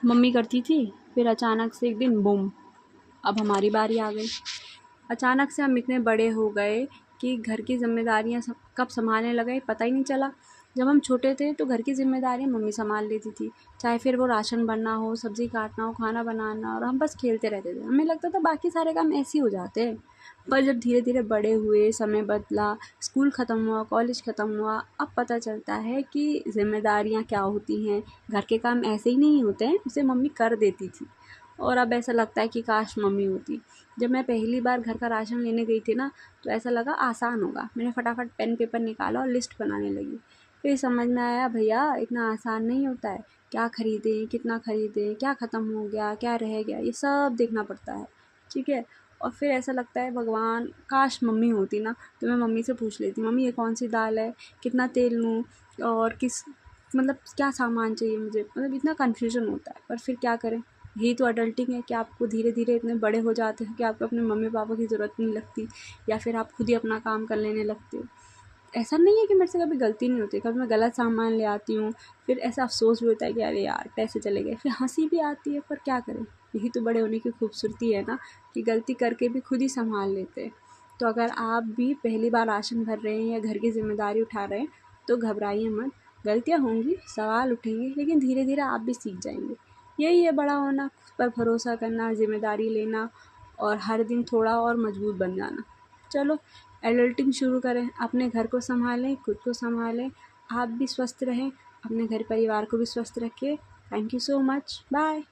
Mummy करती थी, फिर अचानक से एक दिन बूम, अब हमारी बारी आ गई। अचानक से हम इतने बड़े हो गए कि घर की ज़िम्मेदारियाँ कब संभालने लगे पता ही नहीं चला। जब हम छोटे थे तो घर की ज़िम्मेदारियाँ मम्मी संभाल लेती थी, चाहे फिर वो राशन भरना हो, सब्ज़ी काटना हो, खाना बनाना, और हम बस खेलते रहते थे। हमें लगता था बाकी सारे काम ऐसे ही हो जाते हैं। पर जब धीरे धीरे बड़े हुए, समय बदला, स्कूल ख़त्म हुआ, कॉलेज ख़त्म हुआ, अब पता चलता है कि ज़िम्मेदारियाँ क्या होती हैं। घर के काम ऐसे ही नहीं होते हैं, उसे मम्मी कर देती थी। और अब ऐसा लगता है कि काश मम्मी होती। जब मैं पहली बार घर का राशन लेने गई थी ना, तो ऐसा लगा आसान होगा। मैंने फटाफट पेन पेपर निकाला और लिस्ट बनाने लगी। फिर समझ में आया भैया इतना आसान नहीं होता है। क्या खरीदें, कितना खरीदें, क्या ख़त्म हो गया, क्या रह गया, ये सब देखना पड़ता है। ठीक है। और फिर ऐसा लगता है भगवान काश मम्मी होती ना, तो मैं मम्मी से पूछ लेती, मम्मी ये कौन सी दाल है, कितना तेल लूँ, और किस मतलब क्या सामान चाहिए मुझे। मतलब इतना कन्फ्यूज़न होता है, पर फिर क्या करें। यही तो अडल्टिंग है कि आपको धीरे धीरे इतने बड़े हो जाते हैं कि आपको अपने मम्मी पापा की ज़रूरत नहीं लगती, या फिर आप खुद ही अपना काम कर लेने लगते हो। ऐसा नहीं है कि मेरे से कभी गलती नहीं होती, कभी मैं गलत सामान ले आती हूँ, फिर ऐसा अफ़सोस भी होता है कि अरे यार पैसे चले गए, फिर हँसी भी आती है, पर क्या करें। यही तो बड़े होने की खूबसूरती है ना, कि गलती करके भी खुद ही संभाल लेते हैं। तो अगर आप भी पहली बार राशन भर रहे हैं या घर की ज़िम्मेदारी उठा रहे हैं, तो घबराइए मत। गलतियाँ होंगी, सवाल उठेंगे, लेकिन धीरे धीरे आप भी सीख जाएंगे। यही है बड़ा होना, खुद पर भरोसा करना, ज़िम्मेदारी लेना, और हर दिन थोड़ा और मजबूत बन जाना। चलो एडल्टिंग शुरू करें, अपने घर को संभालें, खुद को संभालें, आप भी स्वस्थ रहें, अपने घर परिवार को भी स्वस्थ रखें। Thank you so much, bye.